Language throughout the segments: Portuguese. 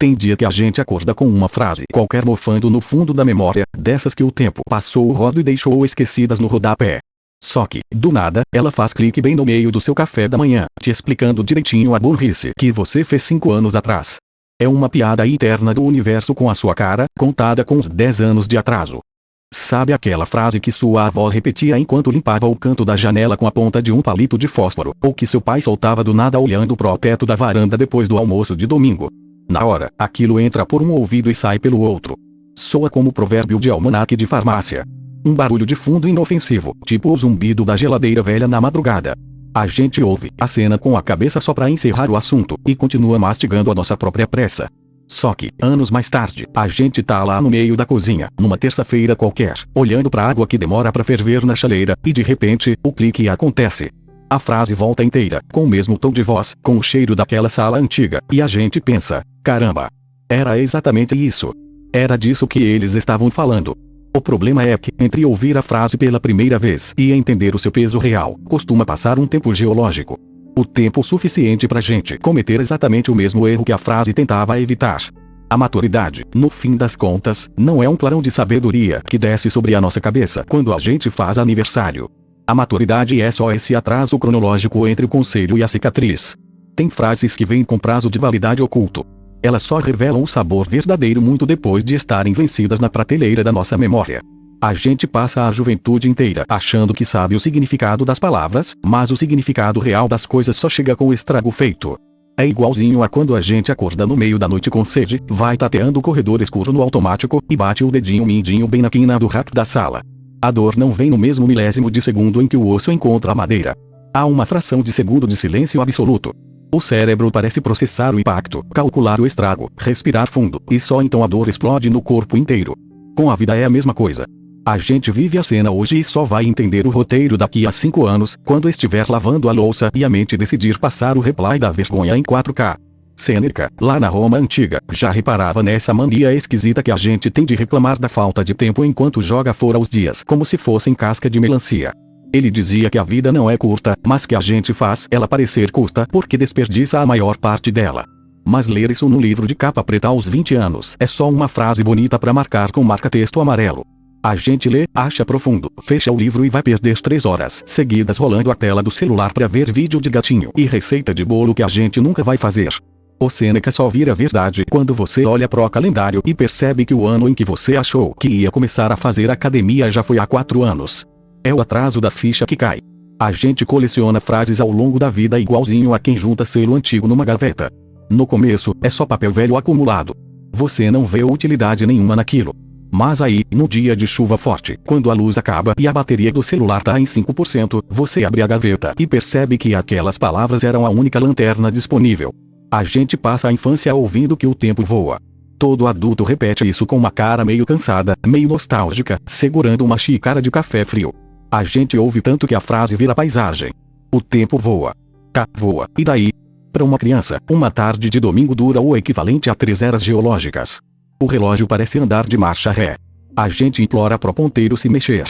Tem dia que a gente acorda com uma frase qualquer mofando no fundo da memória, dessas que o tempo passou o rodo e deixou esquecidas no rodapé. Só que, do nada, ela faz clique bem no meio do seu café da manhã, te explicando direitinho a burrice que você fez 5 anos atrás. É uma piada interna do universo com a sua cara, contada com uns 10 anos de atraso. Sabe aquela frase que sua avó repetia enquanto limpava o canto da janela com a ponta de um palito de fósforo, ou que seu pai soltava do nada olhando pro teto da varanda depois do almoço de domingo? Na hora, aquilo entra por um ouvido e sai pelo outro. Soa como provérbio de almanaque de farmácia. Um barulho de fundo inofensivo, tipo o zumbido da geladeira velha na madrugada. A gente ouve a cena com a cabeça só pra encerrar o assunto, e continua mastigando a nossa própria pressa. Só que, anos mais tarde, a gente tá lá no meio da cozinha, numa terça-feira qualquer, olhando pra água que demora pra ferver na chaleira, e de repente, o clique acontece. A frase volta inteira, com o mesmo tom de voz, com o cheiro daquela sala antiga, e a gente pensa, caramba! Era exatamente isso. Era disso que eles estavam falando. O problema é que, entre ouvir a frase pela primeira vez e entender o seu peso real, costuma passar um tempo geológico. O tempo suficiente pra gente cometer exatamente o mesmo erro que a frase tentava evitar. A maturidade, no fim das contas, não é um clarão de sabedoria que desce sobre a nossa cabeça quando a gente faz aniversário. A maturidade é só esse atraso cronológico entre o conselho e a cicatriz. Tem frases que vêm com prazo de validade oculto. Elas só revelam o sabor verdadeiro muito depois de estarem vencidas na prateleira da nossa memória. A gente passa a juventude inteira achando que sabe o significado das palavras, mas o significado real das coisas só chega com o estrago feito. É igualzinho a quando a gente acorda no meio da noite com sede, vai tateando o corredor escuro no automático, e bate o dedinho mindinho bem na quina do rack da sala. A dor não vem no mesmo milésimo de segundo em que o osso encontra a madeira. Há uma fração de segundo de silêncio absoluto. O cérebro parece processar o impacto, calcular o estrago, respirar fundo, e só então a dor explode no corpo inteiro. Com a vida é a mesma coisa. A gente vive a cena hoje e só vai entender o roteiro daqui a 5 anos, quando estiver lavando a louça e a mente decidir passar o replay da vergonha em 4K. Sêneca, lá na Roma antiga, já reparava nessa mania esquisita que a gente tem de reclamar da falta de tempo enquanto joga fora os dias como se fossem casca de melancia. Ele dizia que a vida não é curta, mas que a gente faz ela parecer curta porque desperdiça a maior parte dela. Mas ler isso no livro de capa preta aos 20 anos é só uma frase bonita pra marcar com marca-texto amarelo. A gente lê, acha profundo, fecha o livro e vai perder 3 horas seguidas rolando a tela do celular pra ver vídeo de gatinho e receita de bolo que a gente nunca vai fazer. O Sêneca só vira verdade quando você olha pro calendário e percebe que o ano em que você achou que ia começar a fazer academia já foi há 4 anos. É o atraso da ficha que cai. A gente coleciona frases ao longo da vida igualzinho a quem junta selo antigo numa gaveta. No começo, é só papel velho acumulado. Você não vê utilidade nenhuma naquilo. Mas aí, no dia de chuva forte, quando a luz acaba e a bateria do celular tá em 5%, você abre a gaveta e percebe que aquelas palavras eram a única lanterna disponível. A gente passa a infância ouvindo que o tempo voa. Todo adulto repete isso com uma cara meio cansada, meio nostálgica, segurando uma xícara de café frio. A gente ouve tanto que a frase vira paisagem. O tempo voa. Voa. E daí? Para uma criança, uma tarde de domingo dura o equivalente a 3 eras geológicas. O relógio parece andar de marcha ré. A gente implora pro ponteiro se mexer.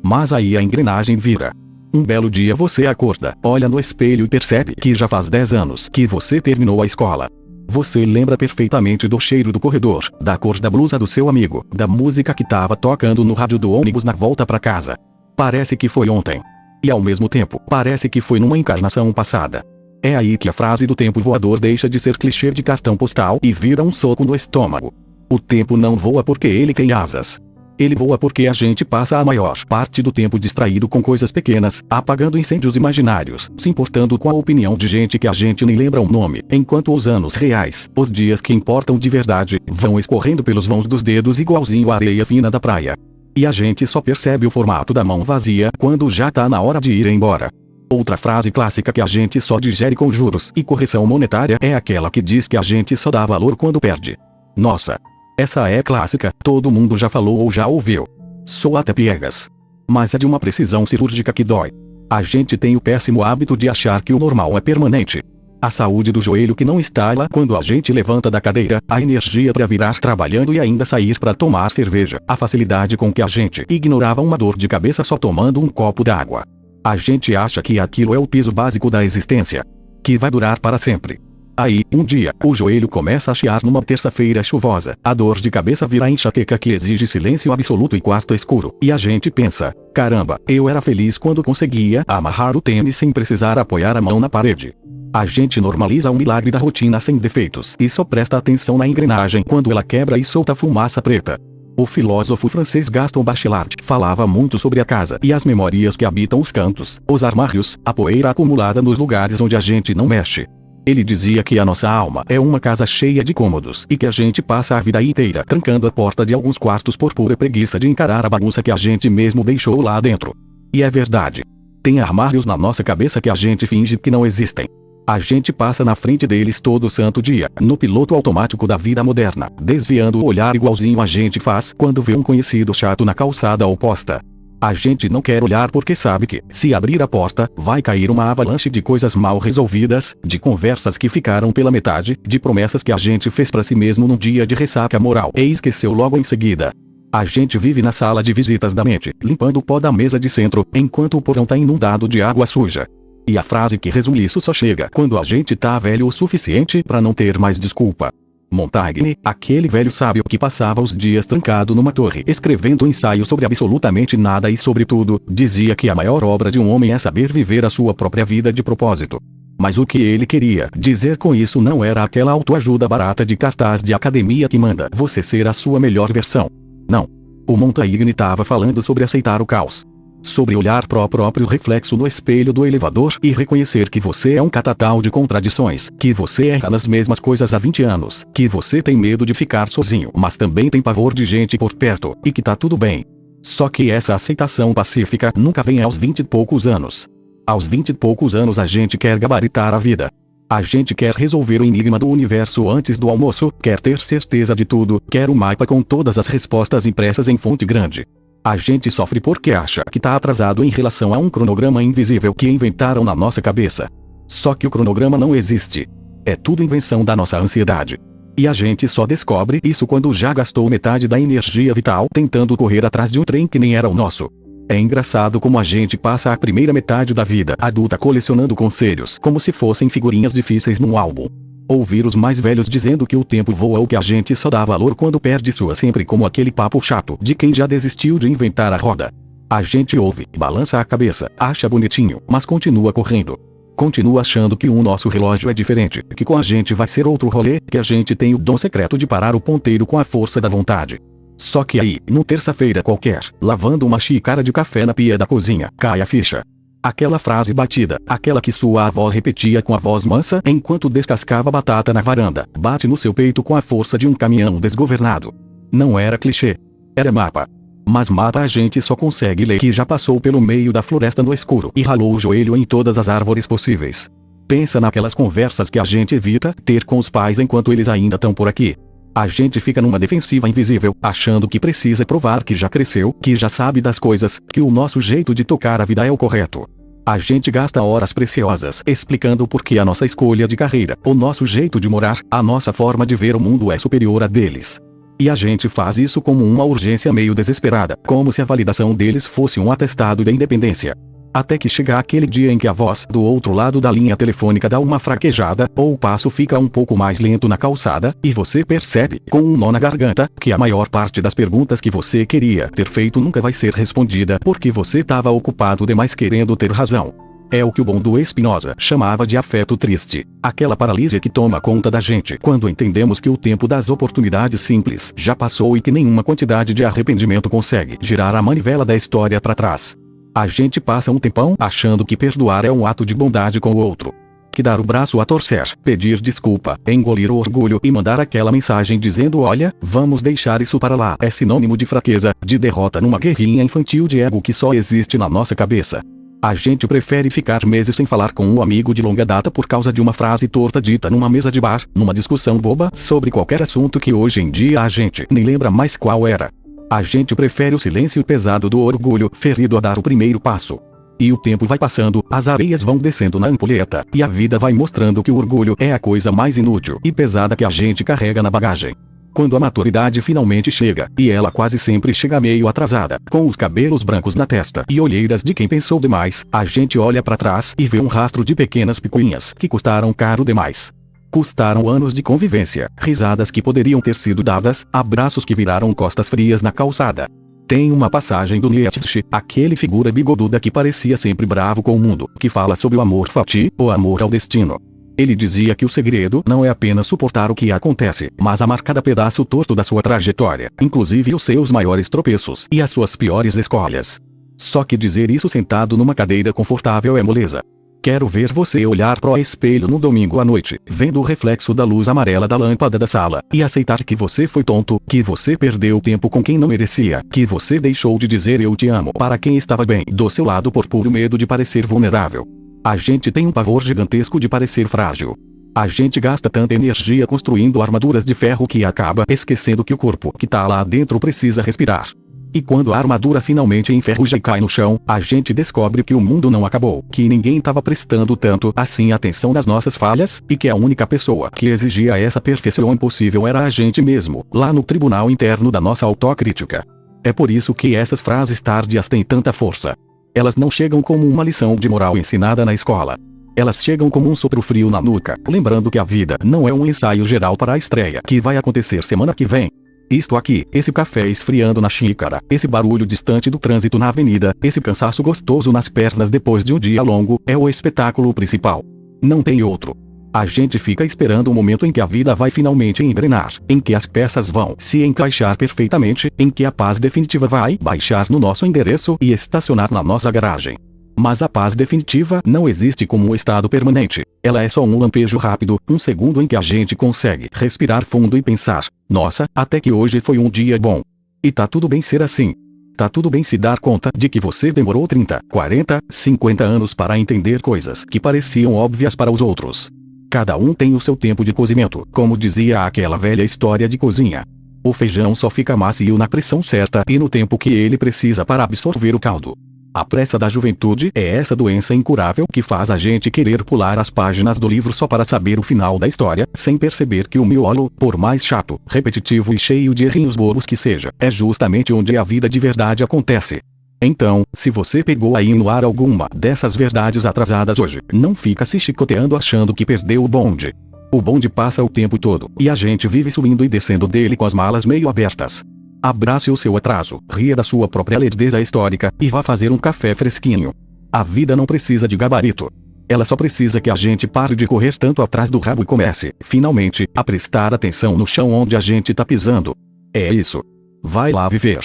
Mas aí a engrenagem vira. Um belo dia você acorda, olha no espelho e percebe que já faz 10 anos que você terminou a escola. Você lembra perfeitamente do cheiro do corredor, da cor da blusa do seu amigo, da música que tava tocando no rádio do ônibus na volta pra casa. Parece que foi ontem. E ao mesmo tempo, parece que foi numa encarnação passada. É aí que a frase do tempo voador deixa de ser clichê de cartão postal e vira um soco no estômago. O tempo não voa porque ele tem asas. Ele voa porque a gente passa a maior parte do tempo distraído com coisas pequenas, apagando incêndios imaginários, se importando com a opinião de gente que a gente nem lembra o nome, enquanto os anos reais, os dias que importam de verdade, vão escorrendo pelos vãos dos dedos igualzinho a areia fina da praia. E a gente só percebe o formato da mão vazia quando já tá na hora de ir embora. Outra frase clássica que a gente só digere com juros e correção monetária é aquela que diz que a gente só dá valor quando perde. Nossa! Essa é clássica, todo mundo já falou ou já ouviu. Soa até piegas. Mas é de uma precisão cirúrgica que dói. A gente tem o péssimo hábito de achar que o normal é permanente. A saúde do joelho que não estala quando a gente levanta da cadeira, a energia para virar trabalhando e ainda sair para tomar cerveja, a facilidade com que a gente ignorava uma dor de cabeça só tomando um copo d'água. A gente acha que aquilo é o piso básico da existência. Que vai durar para sempre. Aí, um dia, o joelho começa a chiar numa terça-feira chuvosa. A dor de cabeça vira enxaqueca que exige silêncio absoluto e quarto escuro. E a gente pensa, caramba, eu era feliz quando conseguia amarrar o tênis sem precisar apoiar a mão na parede. A gente normaliza o milagre da rotina sem defeitos e só presta atenção na engrenagem quando ela quebra e solta fumaça preta. O filósofo francês Gaston Bachelard falava muito sobre a casa e as memórias que habitam os cantos, os armários, a poeira acumulada nos lugares onde a gente não mexe. Ele dizia que a nossa alma é uma casa cheia de cômodos e que a gente passa a vida inteira trancando a porta de alguns quartos por pura preguiça de encarar a bagunça que a gente mesmo deixou lá dentro. E é verdade. Tem armários na nossa cabeça que a gente finge que não existem. A gente passa na frente deles todo santo dia, no piloto automático da vida moderna, desviando o olhar igualzinho a gente faz quando vê um conhecido chato na calçada oposta. A gente não quer olhar porque sabe que, se abrir a porta, vai cair uma avalanche de coisas mal resolvidas, de conversas que ficaram pela metade, de promessas que a gente fez pra si mesmo num dia de ressaca moral e esqueceu logo em seguida. A gente vive na sala de visitas da mente, limpando o pó da mesa de centro, enquanto o porão tá inundado de água suja. E a frase que resume isso só chega quando a gente tá velho o suficiente pra não ter mais desculpa. Montaigne, aquele velho sábio que passava os dias trancado numa torre escrevendo um ensaio sobre absolutamente nada e sobre tudo, dizia que a maior obra de um homem é saber viver a sua própria vida de propósito. Mas o que ele queria dizer com isso não era aquela autoajuda barata de cartaz de academia que manda você ser a sua melhor versão. Não. O Montaigne estava falando sobre aceitar o caos. Sobre olhar pro próprio reflexo no espelho do elevador e reconhecer que você é um catatal de contradições, que você erra nas mesmas coisas há 20 anos, que você tem medo de ficar sozinho, mas também tem pavor de gente por perto, e que tá tudo bem. Só que essa aceitação pacífica nunca vem aos 20 e poucos anos. Aos 20 e poucos anos a gente quer gabaritar a vida. A gente quer resolver o enigma do universo antes do almoço, quer ter certeza de tudo, quer um mapa com todas as respostas impressas em fonte grande. A gente sofre porque acha que tá atrasado em relação a um cronograma invisível que inventaram na nossa cabeça. Só que o cronograma não existe. É tudo invenção da nossa ansiedade. E a gente só descobre isso quando já gastou metade da energia vital tentando correr atrás de um trem que nem era o nosso. É engraçado como a gente passa a primeira metade da vida adulta colecionando conselhos como se fossem figurinhas difíceis num álbum. Ouvir os mais velhos dizendo que o tempo voa ou que a gente só dá valor quando perde sua sempre como aquele papo chato de quem já desistiu de inventar a roda. A gente ouve, balança a cabeça, acha bonitinho, mas continua correndo. Continua achando que o nosso relógio é diferente, que com a gente vai ser outro rolê, que a gente tem o dom secreto de parar o ponteiro com a força da vontade. Só que aí, numa terça-feira qualquer, lavando uma xícara de café na pia da cozinha, cai a ficha. Aquela frase batida, aquela que sua avó repetia com a voz mansa enquanto descascava batata na varanda, bate no seu peito com a força de um caminhão desgovernado. Não era clichê. Era mapa. Mas mapa a gente só consegue ler que já passou pelo meio da floresta no escuro e ralou o joelho em todas as árvores possíveis. Pensa naquelas conversas que a gente evita ter com os pais enquanto eles ainda estão por aqui. A gente fica numa defensiva invisível, achando que precisa provar que já cresceu, que já sabe das coisas, que o nosso jeito de tocar a vida é o correto. A gente gasta horas preciosas explicando por que a nossa escolha de carreira, o nosso jeito de morar, a nossa forma de ver o mundo é superior a deles. E a gente faz isso como uma urgência meio desesperada, como se a validação deles fosse um atestado de independência. Até que chega aquele dia em que a voz do outro lado da linha telefônica dá uma fraquejada, ou o passo fica um pouco mais lento na calçada, e você percebe, com um nó na garganta, que a maior parte das perguntas que você queria ter feito nunca vai ser respondida porque você estava ocupado demais querendo ter razão. É o que o bom do Spinoza chamava de afeto triste, aquela paralisia que toma conta da gente quando entendemos que o tempo das oportunidades simples já passou e que nenhuma quantidade de arrependimento consegue girar a manivela da história para trás. A gente passa um tempão achando que perdoar é um ato de bondade com o outro. Que dar o braço a torcer, pedir desculpa, engolir o orgulho e mandar aquela mensagem dizendo olha, vamos deixar isso para lá é sinônimo de fraqueza, de derrota numa guerrinha infantil de ego que só existe na nossa cabeça. A gente prefere ficar meses sem falar com um amigo de longa data por causa de uma frase torta dita numa mesa de bar, numa discussão boba sobre qualquer assunto que hoje em dia a gente nem lembra mais qual era. A gente prefere o silêncio pesado do orgulho ferido a dar o primeiro passo. E o tempo vai passando, as areias vão descendo na ampulheta, e a vida vai mostrando que o orgulho é a coisa mais inútil e pesada que a gente carrega na bagagem. Quando a maturidade finalmente chega, e ela quase sempre chega meio atrasada, com os cabelos brancos na testa e olheiras de quem pensou demais, a gente olha para trás e vê um rastro de pequenas picuinhas que custaram caro demais. Custaram anos de convivência, risadas que poderiam ter sido dadas, abraços que viraram costas frias na calçada. Tem uma passagem do Nietzsche, aquele figura bigoduda que parecia sempre bravo com o mundo, que fala sobre o amor fati, ou amor ao destino. Ele dizia que o segredo não é apenas suportar o que acontece, mas amar cada pedaço torto da sua trajetória, inclusive os seus maiores tropeços e as suas piores escolhas. Só que dizer isso sentado numa cadeira confortável é moleza. Quero ver você olhar pro espelho no domingo à noite, vendo o reflexo da luz amarela da lâmpada da sala, e aceitar que você foi tonto, que você perdeu tempo com quem não merecia, que você deixou de dizer eu te amo para quem estava bem do seu lado por puro medo de parecer vulnerável. A gente tem um pavor gigantesco de parecer frágil. A gente gasta tanta energia construindo armaduras de ferro que acaba esquecendo que o corpo que tá lá dentro precisa respirar. E quando a armadura finalmente enferruja e cai no chão, a gente descobre que o mundo não acabou, que ninguém estava prestando tanto assim atenção nas nossas falhas, e que a única pessoa que exigia essa perfeição impossível era a gente mesmo, lá no tribunal interno da nossa autocrítica. É por isso que essas frases tardias têm tanta força. Elas não chegam como uma lição de moral ensinada na escola. Elas chegam como um sopro frio na nuca, lembrando que a vida não é um ensaio geral para a estreia que vai acontecer semana que vem. Isto aqui, esse café esfriando na xícara, esse barulho distante do trânsito na avenida, esse cansaço gostoso nas pernas depois de um dia longo, é o espetáculo principal. Não tem outro. A gente fica esperando o momento em que a vida vai finalmente engrenar, em que as peças vão se encaixar perfeitamente, em que a paz definitiva vai baixar no nosso endereço e estacionar na nossa garagem. Mas a paz definitiva não existe como um estado permanente. Ela é só um lampejo rápido, um segundo em que a gente consegue respirar fundo e pensar: nossa, até que hoje foi um dia bom. E tá tudo bem ser assim. Tá tudo bem se dar conta de que você demorou 30, 40, 50 anos para entender coisas que pareciam óbvias para os outros. Cada um tem o seu tempo de cozimento, como dizia aquela velha história de cozinha. O feijão só fica macio na pressão certa e no tempo que ele precisa para absorver o caldo. A pressa da juventude é essa doença incurável que faz a gente querer pular as páginas do livro só para saber o final da história, sem perceber que o miolo, por mais chato, repetitivo e cheio de errinhos bobos que seja, é justamente onde a vida de verdade acontece. Então, se você pegou aí no ar alguma dessas verdades atrasadas hoje, não fica se chicoteando achando que perdeu o bonde. O bonde passa o tempo todo, e a gente vive subindo e descendo dele com as malas meio abertas. Abrace o seu atraso, ria da sua própria lerdeza histórica, e vá fazer um café fresquinho. A vida não precisa de gabarito. Ela só precisa que a gente pare de correr tanto atrás do rabo e comece, finalmente, a prestar atenção no chão onde a gente tá pisando. É isso. Vai lá viver.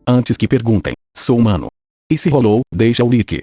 Antes que perguntem, sou humano. E se rolou, deixa o like.